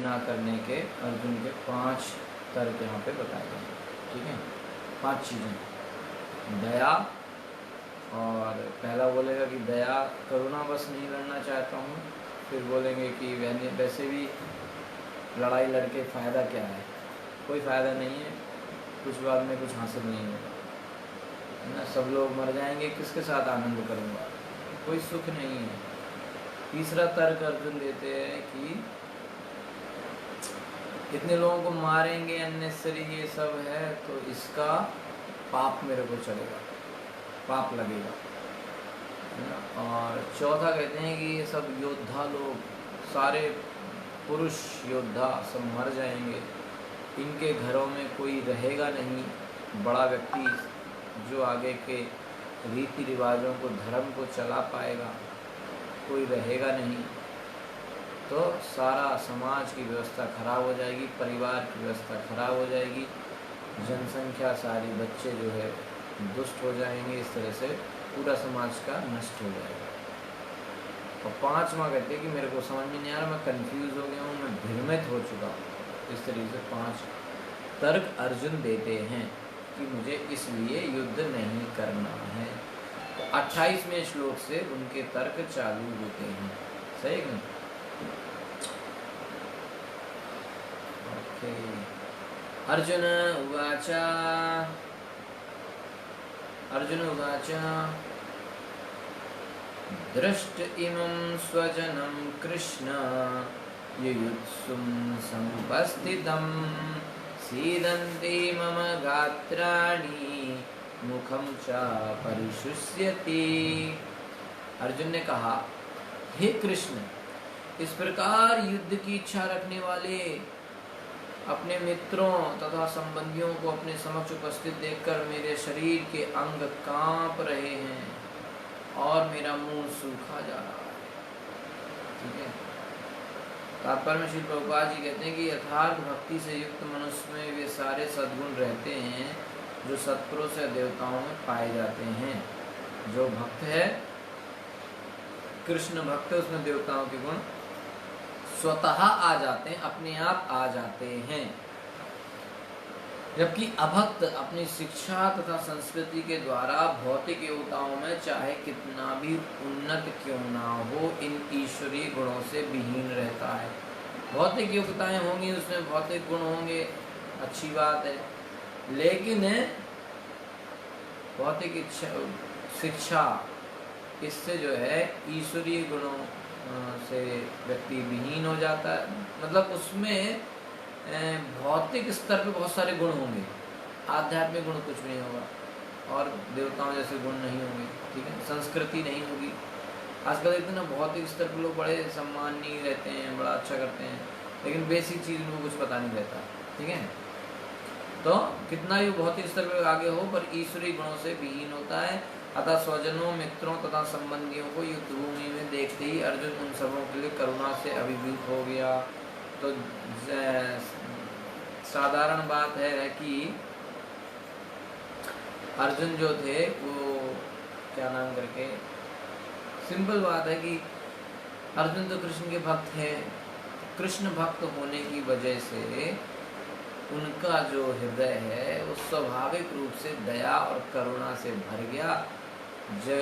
ना करने के अर्जुन के 5 तर्क यहाँ पे बताए गए। ठीक है, 5 चीज़ें। दया, और पहला बोलेगा कि दया करुणा बस नहीं लड़ना चाहता हूँ। फिर बोलेंगे कि वैसे भी लड़ाई लड़के फ़ायदा क्या है, कोई फ़ायदा नहीं है, कुछ बाद में कुछ हासिल नहीं होगा, है ना, सब लोग मर जाएंगे, किसके साथ आनंद करूँगा, कोई सुख नहीं है। तीसरा तर्क अर्जुन देते हैं कि इतने लोगों को मारेंगे, अननेसेसरी ये सब है, तो इसका पाप मेरे को चलेगा, पाप लगेगा, है ना। और चौथा कहते हैं कि ये सब योद्धा लोग, सारे पुरुष योद्धा सब मर जाएंगे, इनके घरों में कोई रहेगा नहीं, बड़ा व्यक्ति जो आगे के रीति रिवाजों को, धर्म को चला पाएगा, कोई रहेगा नहीं, तो सारा समाज की व्यवस्था खराब हो जाएगी, परिवार की व्यवस्था खराब हो जाएगी, जनसंख्या, सारी बच्चे जो है दुष्ट हो जाएंगे, इस तरह से पूरा समाज का नष्ट हो जाएगा। और 5वां कहते हैं कि मेरे को समझ में नहीं आ रहा, मैं कंफ्यूज हो गया हूँ, मैं भ्रमित हो चुका हूँ। इस तरीके से 5 तर्क अर्जुन देते हैं कि मुझे इसलिए युद्ध नहीं करना है। तो 28वें श्लोक से उनके तर्क चालू होते हैं। सही है? ओके। अर्जुन उवाच दृष्ट इमं स्वजनं कृष्ण युयुत्सुं समुपस्थितं सीदन्ति मम गात्राणि मुखं च परिशुष्यति। अर्जुन ने कहा, हे कृष्ण, इस प्रकार युद्ध की इच्छा रखने वाले अपने मित्रों तथा संबंधियों को अपने समक्ष उपस्थित देखकर मेरे शरीर के अंग कांप रहे हैं और मेरा मुंह सूखा जा रहा है। ठीक है। तात्पर्य में श्री प्रभुपाद जी कहते हैं कि यथार्थ भक्ति से युक्त मनुष्य में वे सारे सद्गुण रहते हैं जो सत्पुरुष या देवताओं में पाए जाते हैं। जो भक्त है, कृष्ण भक्त है, उसमें देवताओं के गुण स्वतः आ जाते हैं, अपने आप आ जाते हैं। जबकि अभक्त अपनी शिक्षा तथा संस्कृति के द्वारा भौतिक योग्यताओं में चाहे कितना भी उन्नत क्यों ना हो, इन ईश्वरीय गुणों से विहीन रहता है। भौतिक योग्यताएं होंगी, उसमें भौतिक गुण होंगे, अच्छी बात है, लेकिन भौतिक शिक्षा, इससे जो है ईश्वरीय गुणों से व्यक्ति विहीन हो जाता है। मतलब उसमें भौतिक स्तर पे बहुत सारे गुण होंगे, आध्यात्मिक गुण कुछ नहीं होगा और देवताओं जैसे गुण नहीं होंगे। ठीक है, संस्कृति नहीं होगी। आजकल देखते हैं ना, भौतिक स्तर पर लोग बड़े सम्मानीय रहते हैं, बड़ा अच्छा करते हैं, लेकिन बेसिक चीज़ में कुछ पता नहीं रहता। ठीक है, तो कितना भी भौतिक स्तर पर आगे हो, पर ईश्वरीय गुणों से विहीन होता है। अतः स्वजनों, मित्रों तथा संबंधियों को युद्ध भूमि में देखते ही अर्जुन उन सबों के लिए करुणा से अभिभूत हो गया। तो साधारण बात है कि अर्जुन जो थे वो क्या नाम करके, सिंपल बात है कि अर्जुन तो कृष्ण के भक्त हैं। कृष्ण भक्त होने की वजह से उनका जो हृदय है वो स्वाभाविक रूप से दया और करुणा से भर गया। जो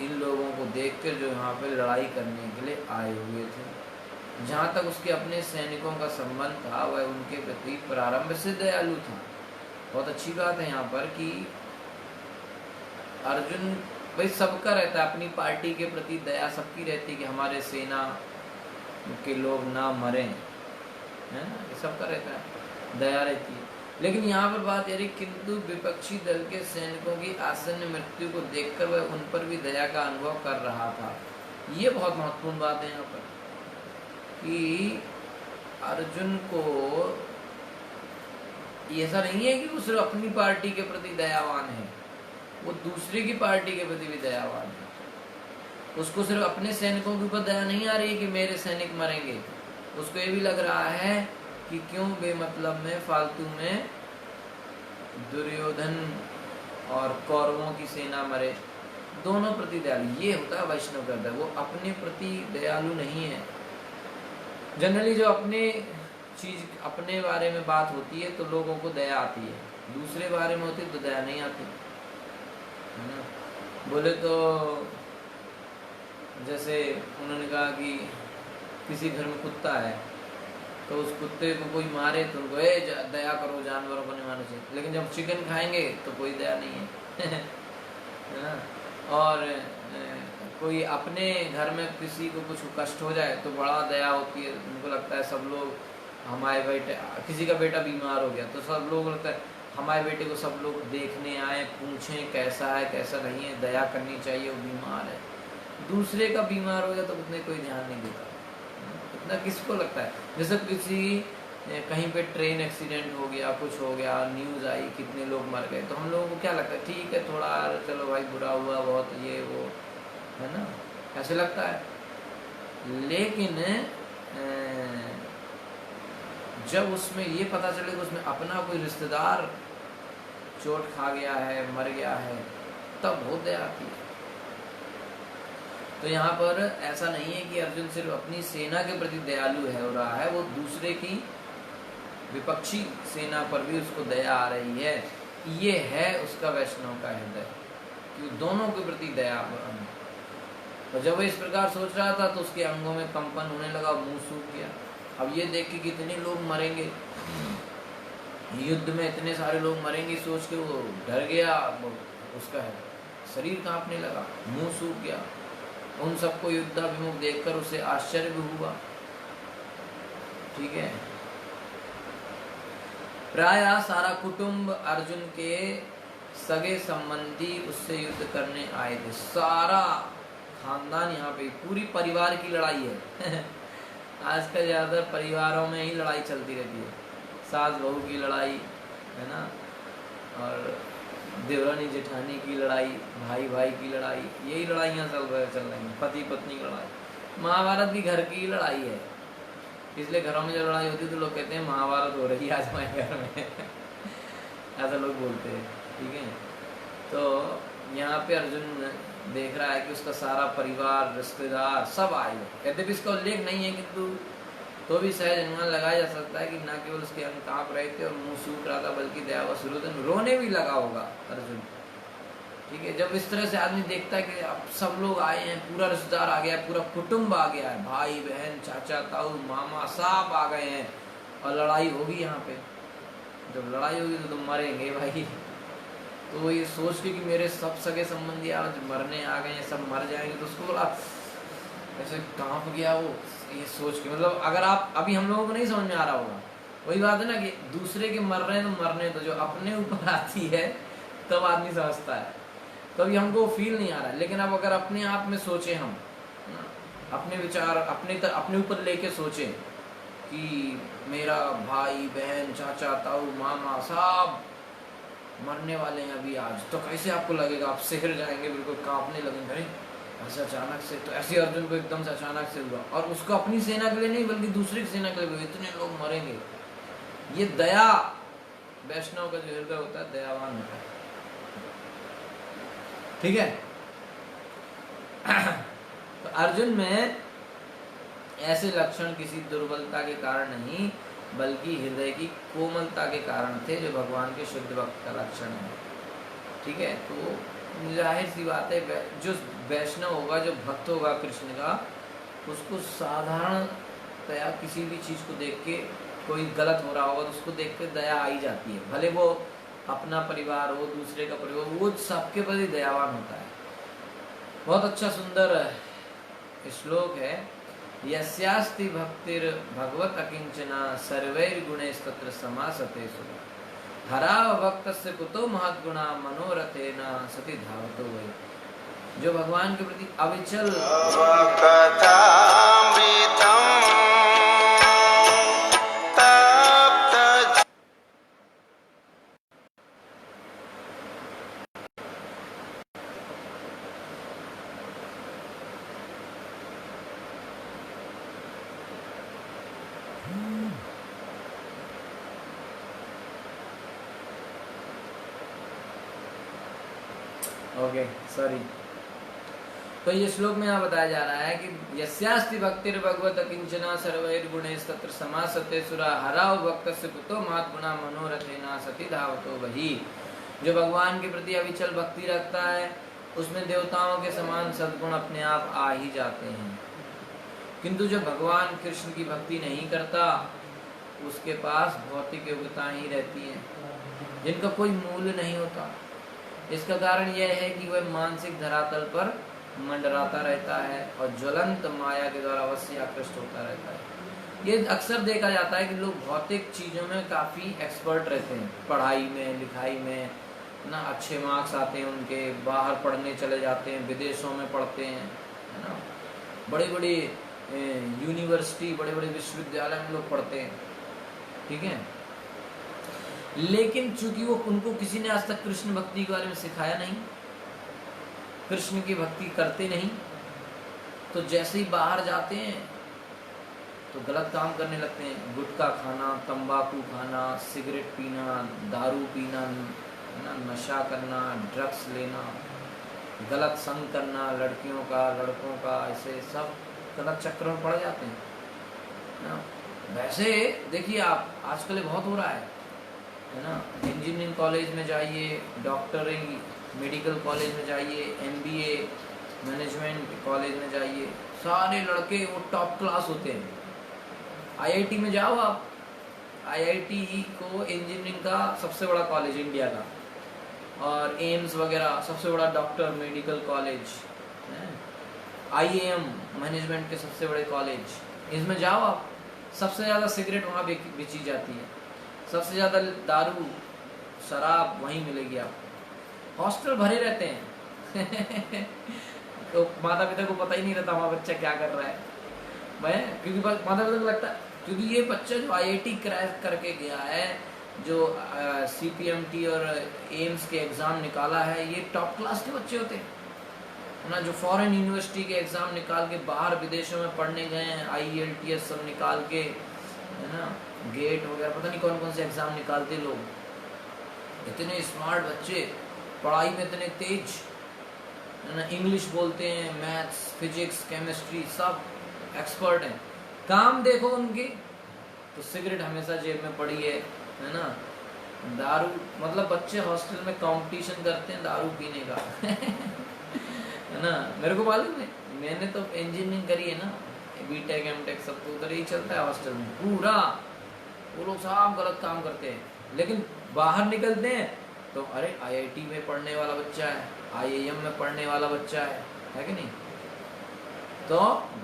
इन लोगों को देखकर जो यहाँ पे लड़ाई करने के लिए आए हुए थे, जहाँ तक उसके अपने सैनिकों का संबंध था, वह उनके प्रति प्रारंभ से दयालु था। बहुत अच्छी बात है यहाँ पर कि अर्जुन, भाई सबका रहता है, अपनी पार्टी के प्रति दया सबकी रहती है कि हमारे सेना के लोग ना मरें, है ना, ये सबका रहता है, दया रहती है। लेकिन यहाँ पर बात यह, किंतु विपक्षी दल के सैनिकों की आसन्न मृत्यु को देखकर वह उन पर भी दया का अनुभव कर रहा था। ये बहुत महत्वपूर्ण बात है यहाँ पर कि अर्जुन को ऐसा नहीं है कि वो सिर्फ अपनी पार्टी के प्रति दयावान है, वो दूसरे की पार्टी के प्रति भी दयावान है। उसको सिर्फ अपने सैनिकों के ऊपर दया नहीं आ रही है कि मेरे सैनिक मरेंगे, उसको ये भी लग रहा है कि क्यों बेमतलब में, फालतू में दुर्योधन और कौरवों की सेना मरे। दोनों प्रति दयालु, ये होता है वैष्णव का, वो अपने प्रति दयालु नहीं है। जनरली जो अपने चीज़ अपने बारे में बात होती है तो लोगों को दया आती है, दूसरे बारे में होती तो दया नहीं आती, है ना। बोले तो जैसे उन्होंने कहा कि किसी घर में कुत्ता है तो उस कुत्ते को कोई मारे तो उनको दया करो, जानवरों को नहीं मारना चाहिए, लेकिन जब चिकन खाएंगे तो कोई दया नहीं है है ना। और कोई अपने घर में किसी को कुछ कष्ट हो जाए तो बड़ा दया होती है, उनको लगता है सब लोग हमारे बेटे, किसी का बेटा बीमार हो गया तो सब लोग लगता है हमारे बेटे को सब लोग देखने आए, पूछें कैसा है कैसा नहीं है, दया करनी चाहिए, वो बीमार है। दूसरे का बीमार हो गया तो उतने कोई ध्यान नहीं देता, इतना किसको लगता है। जैसे किसी कहीं पे ट्रेन एक्सीडेंट हो गया, कुछ हो गया, न्यूज़ आई कितने लोग मर गए, तो हम लोगों को क्या लगता है, ठीक है थोड़ा चलो भाई बुरा हुआ बहुत, ये वो, है ना, ऐसे लगता है। लेकिन जब उसमें ये पता चले कि उसमें अपना कोई रिश्तेदार चोट खा गया है, मर गया है, तब वो दया आती है। तो यहाँ पर ऐसा नहीं है कि अर्जुन सिर्फ अपनी सेना के प्रति दयालु है हो रहा है, वो दूसरे की विपक्षी सेना पर भी उसको दया आ रही है। ये है उसका वैष्णव का हृदय, कि दोनों के प्रति दया। तो जब वो इस प्रकार सोच रहा था तो उसके अंगों में कंपन होने लगा, मुंह सूख गया। अब ये देख के कितने लोग मरेंगे, युद्ध में इतने सारे लोग मरेंगे सोच के वो डर गया, उसका शरीर कांपने लगा, मुंह सूख गया। उन सबको युद्धाभिमुख देखकर उसे आश्चर्य भी हुआ। ठीक है, प्राय सारा कुटुंब अर्जुन के सगे संबंधी उससे युद्ध करने आए थे। सारा खानदान, यहाँ पे पूरी परिवार की लड़ाई है आजकल ज्यादा परिवारों में ही लड़ाई चलती रहती है, सास बहू की लड़ाई, है ना, और देवरानी जेठानी की लड़ाई, भाई भाई की लड़ाई, यही लड़ाइयाँ चल रही हैं, पति पत्नी की लड़ाई। महाभारत भी घर की लड़ाई है, इसलिए घरों में जब लड़ाई होती है तो लोग कहते हैं महाभारत हो रही है आज हमारे घर में ऐसा लोग बोलते हैं। ठीक है, तो यहाँ पे अर्जुन देख रहा है कि उसका सारा परिवार, रिश्तेदार सब आए हैं। यद्यपि इसका उल्लेख नहीं है किंतु तो भी सहज अनुमान लगाया जा सकता है कि न केवल उसके अंग कांप रहे थे और मुंह सूख रहा था, बल्कि दयावश रोने भी लगा होगा अर्जुन। ठीक है, जब इस तरह से आदमी देखता है कि अब सब लोग आए हैं, पूरा रिश्तेदार आ गया है, पूरा कुटुंब आ गया है, भाई बहन चाचा ताऊ मामा सब आ गए हैं और लड़ाई होगी यहाँ पे। जब लड़ाई होगी तो तुम मरेंगे भाई। तो ये सोच के कि मेरे सब सगे संबंधी आज मरने आ गए हैं, सब मर जाएंगे, तो उसको बोला ऐसे कांप गया वो, ये सोच के। मतलब अगर आप अभी हम लोगों को नहीं समझ में आ रहा होगा, वही बात है ना कि दूसरे के मर रहे हैं तो मरने, तो जो अपने ऊपर आती है तब आदमी समझता है, तो अभी हमको फील नहीं आ रहा है। लेकिन अब अगर अपने आप में सोचे, हम अपने विचार अपने ऊपर लेके सोचे कि मेरा भाई बहन चाचा ताऊ मामा सब मरने वाले हैं अभी आज, तो कैसे आपको लगेगा? आप सिहर जाएंगे, बिल्कुल कांपने लगेंगे। अरे ऐसे अचानक से, तो ऐसे अर्जुन को एकदम से अचानक से हुआ, और उसको अपनी सेना के लिए नहीं बल्कि दूसरी की सेना के लिए, इतने लोग मरेंगे। ये दया, वैष्णव का जो हृदय होता है दयावान होता है। ठीक है तो अर्जुन में ऐसे लक्षण किसी दुर्बलता के कारण नहीं बल्कि हृदय की कोमलता के कारण थे, जो भगवान के शुद्ध भक्त का लक्षण है। ठीक है, तो जाहिर सी बात है, जो वैष्णव होगा, जो भक्त होगा कृष्ण का, उसको साधारणतया किसी भी चीज़ को देख के, कोई गलत हो रहा होगा तो उसको देख के दया आ ही जाती है। भले वो अपना परिवार हो, दूसरे का परिवार, वो सबके प्रति दयावान होता है। बहुत अच्छा सुंदर श्लोक है, यस्यास्ति भक्तिर भगवत अकिंचना सर्वैर्गुणैस्तत्र समासते सुरा हराव भक्तस्य कुतो महद्गुणा मनोरथेन सति धावतो वै। जो भगवान के प्रति अविचल ओके सॉरी तो ये श्लोक में यहाँ बताया जा रहा है कि यस्यास्ति भक्तिर भगवत किंचना सर्वैर्गुणैस्तत्र समासते सुरा हराव भक्तस्य कुतो महात्मना मनोरथेना सति धावतो वही। जो भगवान के प्रति अविचल भक्ति रखता है उसमें देवताओं के समान सद्गुण अपने आप आ ही जाते हैं। किंतु जो भगवान कृष्ण की भक्ति नहीं करता उसके पास भौतिक योग्यता ही रहती है जिनका कोई मूल्य नहीं होता। इसका कारण यह है कि वह मानसिक धरातल पर मंडराता रहता है और ज्वलंत माया के द्वारा अवश्य आकृष्ट होता रहता है। ये अक्सर देखा जाता है कि लोग भौतिक चीज़ों में काफ़ी एक्सपर्ट रहते हैं, पढ़ाई में लिखाई में ना, अच्छे मार्क्स आते हैं उनके, बाहर पढ़ने चले जाते हैं, विदेशों में पढ़ते हैं, है ना, बड़ी बड़ी यूनिवर्सिटी, बड़े बड़े विश्वविद्यालय में लोग पढ़ते हैं, ठीक है। लेकिन चूंकि वो उनको किसी ने आज तक कृष्ण भक्ति के बारे में सिखाया नहीं, कृष्ण की भक्ति करते नहीं, तो जैसे ही बाहर जाते हैं तो गलत काम करने लगते हैं। गुटखा खाना, तंबाकू खाना, सिगरेट पीना, दारू पीना, है ना, नशा करना, ड्रग्स लेना, गलत संग करना, लड़कियों का लड़कों का, ऐसे सब गलत चक्कर में पड़ जाते हैं ना। वैसे देखिए आप, आजकल बहुत हो रहा है ना। इंजीनियरिंग कॉलेज में जाइए, डॉक्टरिंग मेडिकल कॉलेज में जाइए, MBA मैनेजमेंट कॉलेज में जाइए, सारे लड़के वो टॉप क्लास होते हैं। IIT में जाओ आप, IIT को इंजीनियरिंग का सबसे बड़ा कॉलेज इंडिया का, और एम्स वगैरह सबसे बड़ा doctor medical college, IAM management के सबसे बड़े कॉलेज, इसमें जाओ आप, सबसे ज़्यादा सिगरेट वहाँ बेची जाती है, सबसे ज़्यादा दारू शराब वहीं मिलेगी आपको। हॉस्टल भरे रहते हैं तो माता पिता को पता ही नहीं रहता हमारा बच्चा क्या कर रहा है, मैं क्योंकि माता पिता को लगता है क्योंकि ये बच्चा जो IIT क्रैक करके गया है, जो CPMT और एम्स के एग्ज़ाम निकाला है, ये टॉप क्लास के बच्चे होते हैं ना, जो फॉरेन यूनिवर्सिटी के एग्ज़ाम निकाल के बाहर विदेशों में पढ़ने गए हैं, IELTS सब निकाल के, है ना, गेट वगैरह पता नहीं कौन कौन से एग्ज़ाम निकालते लोग। इतने स्मार्ट बच्चे, पढ़ाई में इतने तेज, है ना, इंग्लिश बोलते हैं, मैथ्स, फिजिक्स, केमिस्ट्री सब एक्सपर्ट हैं। काम देखो उनके तो सिगरेट हमेशा जेब में पड़ी है ना, दारू, मतलब बच्चे हॉस्टल में कंपटीशन करते हैं दारू पीने का है ना। मेरे को मालूम है, मैंने तो इंजीनियरिंग करी है ना, BTech MTech सब तो उधर ही चलता है हॉस्टल में पूरा। वो लोग सब गलत काम करते हैं, लेकिन बाहर निकलते हैं तो अरे IIT में पढ़ने वाला बच्चा है, IIM में पढ़ने वाला बच्चा है कि नहीं। तो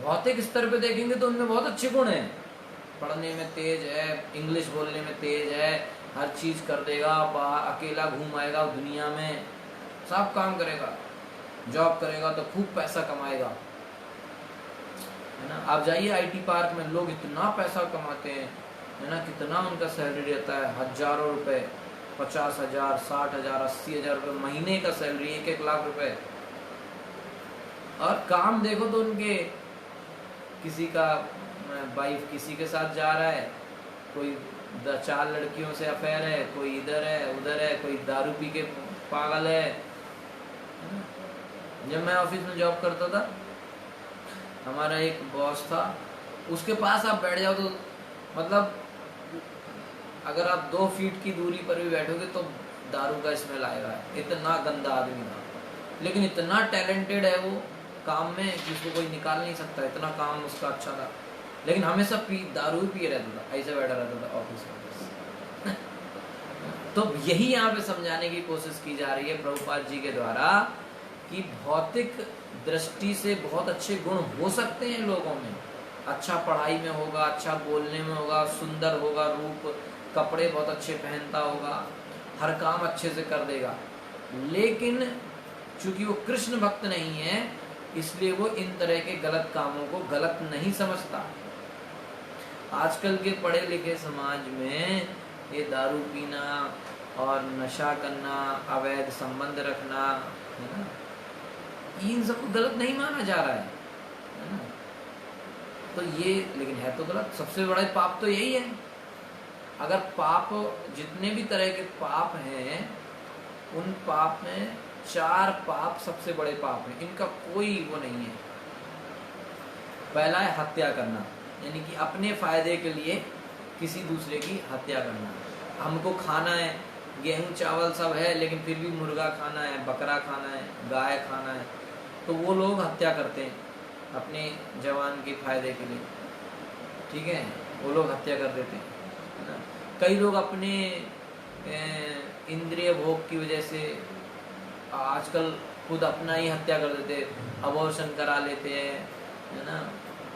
भौतिक स्तर पे देखेंगे तो उनमें बहुत अच्छे गुण हैं, पढ़ने में तेज है, इंग्लिश बोलने में तेज है, हर चीज़ कर देगा, बाहर अकेला घूम आएगा दुनिया में, सब काम करेगा, जॉब करेगा तो खूब पैसा कमाएगा, है ना। आप जाइए IT पार्क में, लोग इतना पैसा कमाते हैं, है ना, कितना उनका सैलरी रहता है, हजारों रुपए, 50,000, 60,000, 80,000 रुपये महीने का सैलरी, 1-1 लाख रुपए। और काम देखो तो उनके, किसी का वाइफ किसी के साथ जा रहा है, कोई 4 लड़कियों से अफेयर है, कोई इधर है उधर है, कोई दारू पी के पागल है। जब मैं ऑफिस में जॉब करता था, हमारा एक बॉस था, उसके पास आप बैठ जाओ तो मतलब अगर आप 2 फीट की दूरी पर भी बैठोगे तो दारू का स्मेल आएगा, इतना गंदा आदमी था। लेकिन इतना टैलेंटेड है वो काम में कि उसको कोई निकाल नहीं सकता, इतना काम उसका अच्छा था। लेकिन हमेशा दारू ही पिए रहता था, ऐसे बैठा रहता था ऑफिस में तो यही यहाँ पे समझाने की कोशिश की जा रही है प्रभुपाद जी के द्वारा कि भौतिक दृष्टि से बहुत अच्छे गुण हो सकते हैं लोगों में, अच्छा पढ़ाई में होगा, अच्छा बोलने में होगा, सुंदर होगा रूप, कपड़े बहुत अच्छे पहनता होगा, हर काम अच्छे से कर देगा, लेकिन चूंकि वो कृष्ण भक्त नहीं है इसलिए वो इन तरह के गलत कामों को गलत नहीं समझता। आजकल के पढ़े लिखे समाज में ये दारू पीना और नशा करना, अवैध संबंध रखना, है ना, इन सबको गलत नहीं माना जा रहा है ना। तो ये लेकिन है तो गलत, सबसे बड़ा पाप तो यही है। अगर पाप, जितने भी तरह के पाप हैं, उन पाप में 4 पाप सबसे बड़े पाप हैं, इनका कोई वो नहीं है। पहला है हत्या करना, यानी कि अपने फायदे के लिए किसी दूसरे की हत्या करना। हमको खाना है, गेहूं चावल सब है, लेकिन फिर भी मुर्गा खाना है, बकरा खाना है, गाय खाना है, तो वो लोग हत्या करते हैं अपने जवान के फायदे के लिए, ठीक है, वो लोग हत्या कर देते हैं, है ना। कई लोग अपने इंद्रिय भोग की वजह से आजकल खुद अपना ही हत्या कर देते, अबॉर्शन करा लेते हैं, है ना,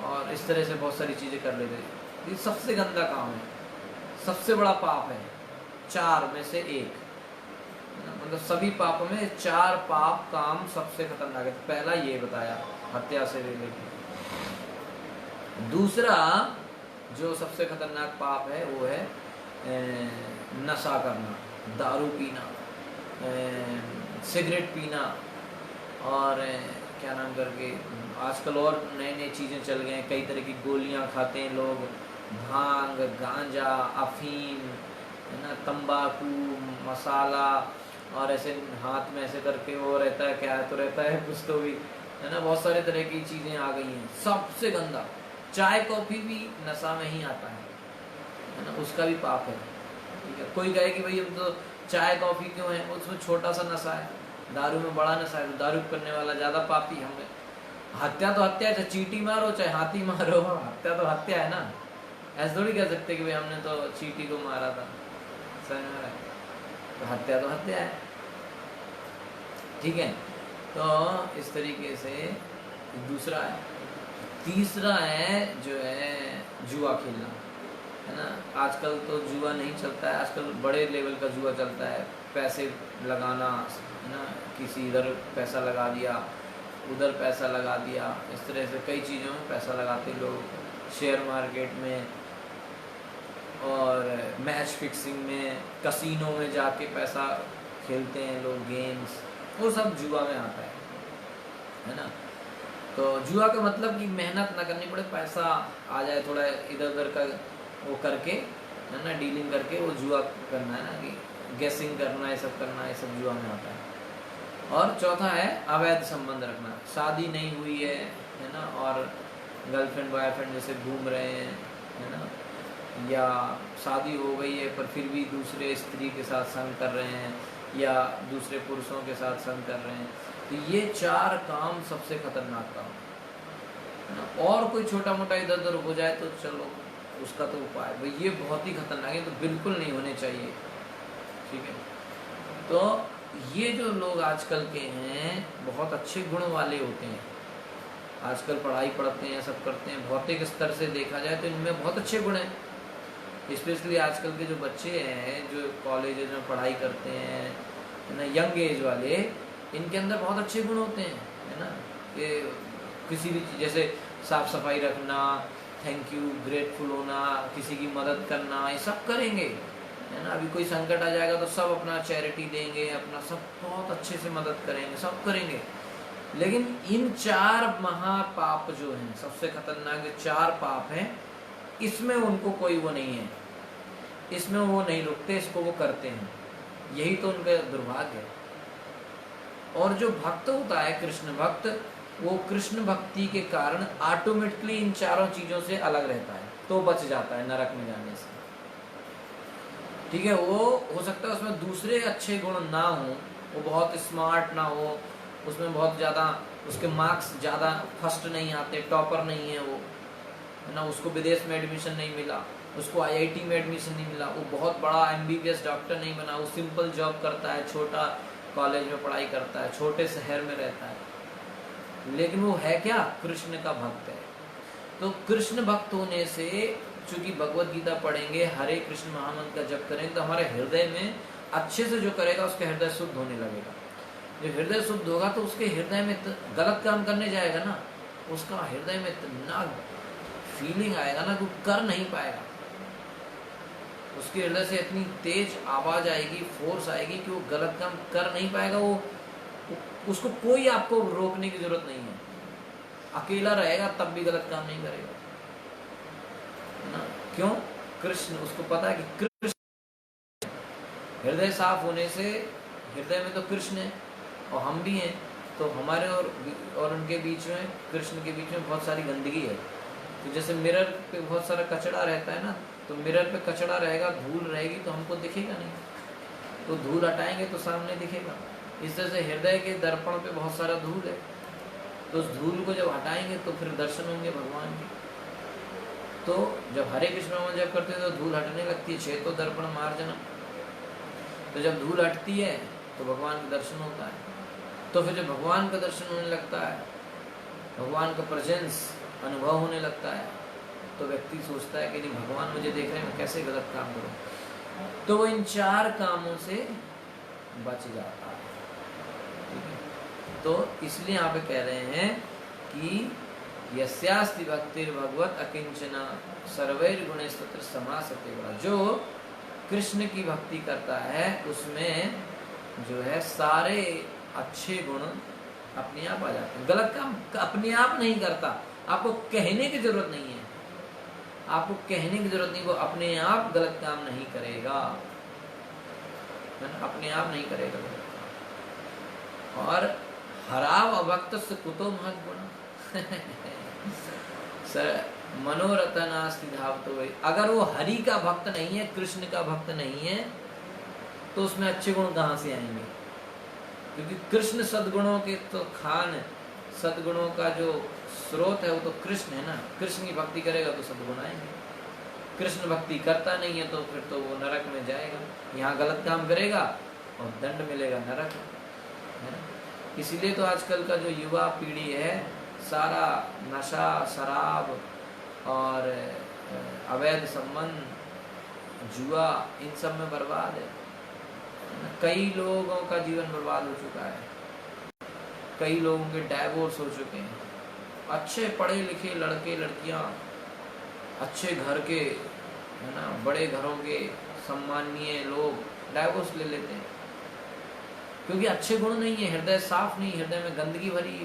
और इस तरह से बहुत सारी चीज़ें कर लेते हैं। ये सबसे गंदा काम है, सबसे बड़ा पाप है, 4 में से 1, मतलब सभी पापों में 4 पाप काम सबसे खतरनाक है। पहला ये बताया, हत्या से रिलेटेड। दूसरा जो सबसे खतरनाक पाप है वो है नशा करना, दारू पीना, सिगरेट पीना, और क्या नाम करके आजकल और नए नए चीज़ें चल गए हैं, कई तरह की गोलियां खाते हैं लोग, भांग, गांजा, अफीम, है ना, तंबाकू, मसाला, और ऐसे हाथ में ऐसे करके वो रहता है, क्या है तो रहता है कुछ तो भी, है ना, बहुत सारे तरह की चीज़ें आ गई हैं। सबसे गंदा चाय कॉफ़ी भी नशा में ही आता है ना, उसका भी पाप है, ठीक है। कोई कहे कि भाई अब तो चाय कॉफ़ी क्यों है, उसमें छोटा सा नशा है, दारू में बड़ा नशा है, तो दारू करने वाला ज़्यादा पापी हमें। हत्या तो हत्या है, चाहे चींटी मारो चाहे हाथी मारो, हत्या तो हत्या है ना। ऐसे थोड़ी कह सकते कि भाई हमने तो चींटी को मारा था, समझ में आ रहा है, तो हत्या तो हत्या है, ठीक है। तो इस तरीके से दूसरा है। तीसरा है जो है जुआ खेलना, है ना। आजकल तो जुआ नहीं चलता है, आजकल बड़े लेवल का जुआ चलता है, पैसे लगाना, है ना, किसी इधर पैसा लगा दिया, उधर पैसा लगा दिया, इस तरह से कई चीज़ों में पैसा लगाते लोग, शेयर मार्केट में और मैच फिक्सिंग में, कसिनो में जाके पैसा खेलते हैं लोग, गेम्स, वो सब जुआ में आता है ना। तो जुआ का मतलब कि मेहनत ना करनी पड़े, पैसा आ जाए थोड़ा इधर उधर का वो करके, है ना, डीलिंग करके वो जुआ करना, है ना, कि गेसिंग करना, ये सब करना, ये सब जुआ में आता है। और चौथा है अवैध संबंध रखना, शादी नहीं हुई है ना, और गर्लफ्रेंड बॉयफ्रेंड जैसे घूम रहे हैं, है ना, या शादी हो गई है पर फिर भी दूसरे स्त्री के साथ संग कर रहे हैं, या दूसरे पुरुषों के साथ संग कर रहे हैं। तो ये 4 काम सबसे खतरनाक काम है ना। और कोई छोटा मोटा इधर उधर हो जाए तो चलो उसका तो उपाय, भाई ये बहुत ही खतरनाक है, तो बिल्कुल नहीं होने चाहिए, ठीक है। तो ये जो लोग आजकल के हैं बहुत अच्छे गुण वाले होते हैं, आजकल पढ़ाई पढ़ते हैं, सब करते हैं, भौतिक स्तर से देखा जाए तो इनमें बहुत अच्छे गुण हैं। स्पेशली आजकल के जो बच्चे हैं जो कॉलेज में पढ़ाई करते हैं, है ना, यंग एज वाले, इनके अंदर बहुत अच्छे गुण होते हैं, है ना। ये किसी भी चीज़ जैसे साफ सफाई रखना, थैंक यू, ग्रेटफुल होना, किसी की मदद करना, ये सब करेंगे, है ना। अभी कोई संकट आ जाएगा तो सब अपना चैरिटी देंगे, अपना सब बहुत अच्छे से मदद करेंगे, सब करेंगे। लेकिन इन 4 महापाप जो हैं, सबसे खतरनाक जो 4 पाप हैं, इसमें उनको कोई वो नहीं है, इसमें वो नहीं रुकते, इसको वो करते हैं, यही तो उनका दुर्भाग्य है। और जो भक्त होता है कृष्ण भक्त, वो कृष्ण भक्ति के कारण ऑटोमेटिकली इन 4 चीज़ों से अलग रहता है, तो बच जाता है नरक में जाने से, ठीक है। वो हो सकता है उसमें दूसरे अच्छे गुण ना हो, वो बहुत स्मार्ट ना हो, उसमें बहुत ज़्यादा उसके मार्क्स ज़्यादा फर्स्ट नहीं आते, टॉपर नहीं है वो, है ना, उसको विदेश में एडमिशन नहीं मिला, उसको आईआईटी में एडमिशन नहीं मिला, वो बहुत बड़ा एमबीबीएस डॉक्टर नहीं बना, वो सिंपल जॉब करता है, छोटा कॉलेज में पढ़ाई करता है, छोटे शहर में रहता है, लेकिन वो है क्या, कृष्ण का भक्त है। तो कृष्ण भक्त होने से, चूंकि भगवत गीता पढ़ेंगे, हरे कृष्ण महामंत्र का जप करेंगे, तो हमारे हृदय में अच्छे से जो करेगा उसका हृदय शुद्ध होने लगेगा। जो हृदय शुद्ध होगा तो उसके हृदय में गलत काम करने जाएगा ना, उसका हृदय में इतना फीलिंग आएगा ना कि कर नहीं पाएगा, उसके हृदय से इतनी तेज आवाज आएगी, फोर्स आएगी कि वो गलत काम कर नहीं पाएगा। वो उसको कोई आपको रोकने की जरूरत नहीं है, अकेला रहेगा तब भी गलत काम नहीं करेगा, है ना। क्यों? कृष्ण, उसको पता है कि कृष्ण, हृदय साफ होने से, हृदय में तो कृष्ण है, और हम भी हैं, तो हमारे और उनके बीच में, कृष्ण के बीच में बहुत सारी गंदगी है। तो जैसे मिरर पे बहुत सारा कचड़ा रहता है ना, तो मिरर पे कचड़ा रहेगा, धूल रहेगी तो हमको दिखेगा नहीं, तो धूल हटाएंगे तो सामने दिखेगा। इस तरह से हृदय के दर्पण पे बहुत सारा धूल है, तो उस धूल को जब हटाएंगे तो फिर दर्शन होंगे भगवान के। तो जब हरे कृष्ण नाम जप करते हैं तो धूल हटने लगती है, चेतो दर्पण मार्जनम। तो जब धूल हटती है तो भगवान का दर्शन होता है। तो फिर जब भगवान का दर्शन होने लगता है, भगवान का प्रेजेंस अनुभव होने लगता है, तो व्यक्ति सोचता है कि नहीं भगवान मुझे देख रहे हैं, मैं कैसे गलत काम करूं। तो वो इन 4 कामों से बच जाता है। ठीक है, तो इसलिए यहाँ पे कह रहे हैं कि यस्यास्ति भक्तिर् भगवत अकिंचना सर्वैर गुणैः तत्र समासते। जो कृष्ण की भक्ति करता है उसमें जो है सारे अच्छे गुण अपने आप आ जाते हैं। गलत काम अपने आप नहीं करता, आपको कहने की जरूरत नहीं है, आपको कहने की जरूरत नहीं, वो अपने आप गलत काम नहीं करेगा, अपने आप नहीं करेगा। और हराव अभक्त से कुतो महत् गुण मनोरथनास्ति धावतो वै। अगर वो हरि का भक्त नहीं है, कृष्ण का भक्त नहीं है, तो उसमें अच्छे गुण कहाँ से आएंगे? क्योंकि कृष्ण सद्गुणों के तो खान, सद्गुणों का जो स्रोत है वो तो कृष्ण है ना। कृष्ण की भक्ति करेगा तो सद्गुण आएंगे। कृष्ण भक्ति करता नहीं है तो फिर तो वो नरक में जाएगा। यहाँ गलत काम करेगा और दंड मिलेगा नरक है। इसीलिए तो आजकल का जो युवा पीढ़ी है सारा नशा, शराब और अवैध संबंध, जुआ, इन सब में बर्बाद है। कई लोगों का जीवन बर्बाद हो चुका है, कई लोगों के डाइवोर्स हो चुके हैं। अच्छे पढ़े लिखे लड़के लड़कियां, अच्छे घर के है ना, बड़े घरों के सम्मानीय लोग डाइवोर्स ले लेते हैं, क्योंकि अच्छे गुण नहीं है, हृदय साफ नहीं, हृदय में गंदगी भरी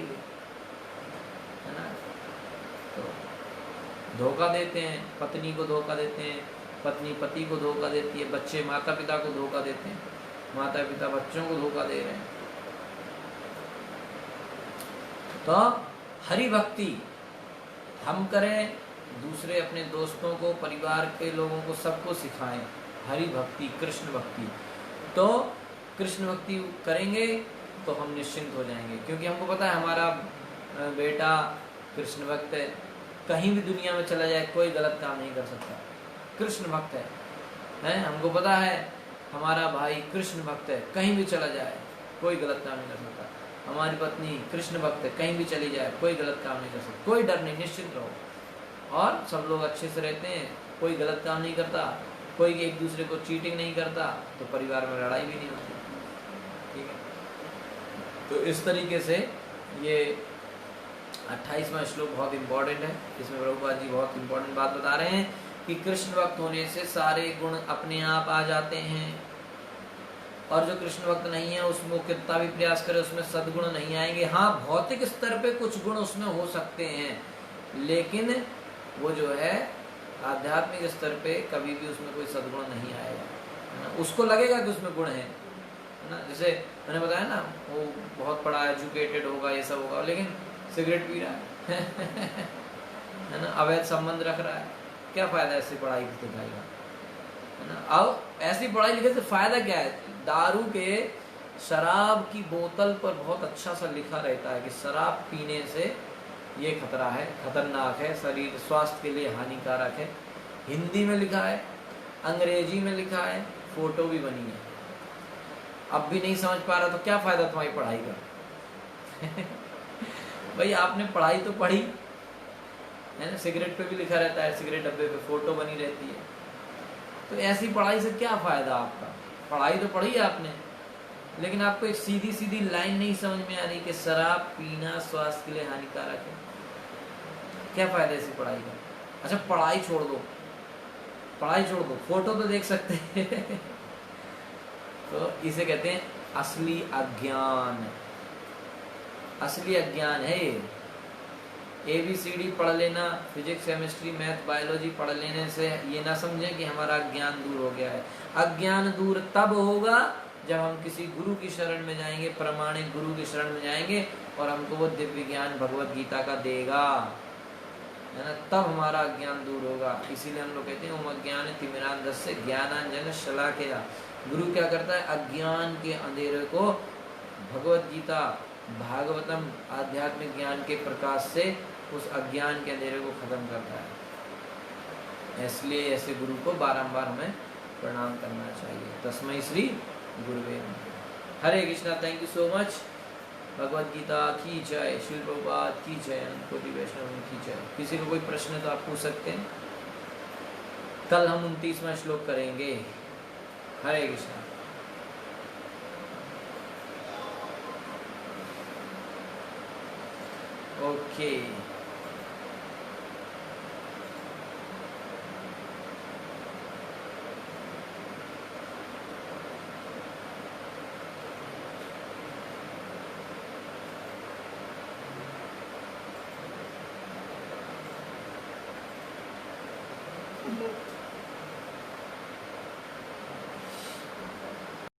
है ना। तो धोखा देते हैं, पत्नी को धोखा देते हैं, पत्नी पति को धोखा देती है, बच्चे माता पिता को धोखा देते हैं, माता पिता बच्चों को धोखा दे रहे हैं। तो हरि भक्ति हम करें, दूसरे अपने दोस्तों को, परिवार के लोगों को, सबको सिखाएं हरि भक्ति, कृष्ण भक्ति। तो कृष्ण भक्ति करेंगे तो हम निश्चिंत हो जाएंगे, क्योंकि हमको पता है हमारा बेटा कृष्ण भक्त है, कहीं भी दुनिया में चला जाए कोई गलत काम नहीं कर सकता, कृष्ण भक्त है। हमको पता है हमारा भाई कृष्ण भक्त है, कहीं भी चला जाए कोई गलत काम नहीं कर सकता। हमारी पत्नी कृष्ण भक्त है, कहीं भी चली जाए कोई गलत काम नहीं कर सकता, कोई डर नहीं, निश्चिंत रहो। और सब लोग अच्छे से रहते हैं, कोई गलत काम नहीं करता, कोई एक दूसरे को चीटिंग नहीं करता, तो परिवार में लड़ाई भी नहीं होती। ठीक है, तो इस तरीके से ये 28वां श्लोक बहुत इम्पोर्टेंट है। इसमें प्रभुपाद जी बहुत इम्पोर्टेंट बात बता रहे हैं कि कृष्ण भक्त होने से सारे गुण अपने आप आ जाते हैं, और जो कृष्ण भक्त नहीं है उसमें कितना भी प्रयास करे उसमें सद्गुण नहीं आएंगे। हाँ, भौतिक स्तर पे कुछ गुण उसमें हो सकते हैं, लेकिन वो जो है आध्यात्मिक स्तर पे कभी भी उसमें कोई सद्गुण नहीं आएगा, है ना। उसको लगेगा कि उसमें गुण है ना। जैसे मैंने बताया ना, वो बहुत पढ़ा एजुकेटेड होगा, ये सब होगा, लेकिन सिगरेट पी रहा है ना, अवैध संबंध रख रहा है, क्या फायदा ऐसी पढ़ाई लिखाई का, है ना। अब ऐसी पढ़ाई लिखाई से फायदा क्या है? दारू के, शराब की बोतल पर बहुत अच्छा सा लिखा रहता है कि शराब पीने से ये खतरा है, खतरनाक है, शरीर स्वास्थ्य के लिए हानिकारक है। हिंदी में लिखा है, अंग्रेजी में लिखा है, फोटो भी बनी है। अब भी नहीं समझ पा रहा तो क्या फायदा तुम्हारी पढ़ाई का भाई आपने पढ़ाई तो पढ़ी है ना, सिगरेट पे भी लिखा रहता है, सिगरेट डब्बे पे फोटो बनी रहती है, तो ऐसी पढ़ाई से क्या फायदा आपका? पढ़ाई तो पढ़ी है आपने, लेकिन आपको एक सीधी सीधी लाइन नहीं समझ में आ रही कि शराब पीना स्वास्थ्य के लिए हानिकारक है, क्या फायदा ऐसी पढ़ाई का? अच्छा, पढ़ाई छोड़ दो, पढ़ाई छोड़ दो, फोटो तो देख सकते हैं तो इसे कहते हैं असली अज्ञान। असली अज्ञान है ये। ABCD पढ़ लेना, फिजिक्स, केमिस्ट्री, मैथ, बायोलॉजी पढ़ लेने से ये ना समझें कि हमारा अज्ञान दूर हो गया है। अज्ञान दूर तब होगा जब हम किसी गुरु की शरण में जाएंगे, प्रामाणिक गुरु की शरण में जाएंगे और हमको वो दिव्य ज्ञान भगवत गीता का देगा, है ना, तब हमारा अज्ञान दूर होगा। इसीलिए हम लोग कहते हैं ओम अज्ञान तिमिरान्धस्य ज्ञानांजन शलाकया। गुरु क्या करता है, अज्ञान के अंधेरे को भगवत गीता भागवतम आध्यात्मिक ज्ञान के प्रकाश से उस अज्ञान के अंधेरे को खत्म करता है। इसलिए ऐसे गुरु को बारंबार हमें प्रणाम करना चाहिए। तस्मै श्री गुरुवे नमः। हरे Krishna. Thank you so much. Bhagavad Gita की जय, श्रील प्रभुपाद की जय, कोटि वैष्णव की जय। किसी को कोई प्रश्न तो आप पूछ सकते हैं। कल हम 29वां श्लोक करेंगे। हरे कृष्णा। ओके।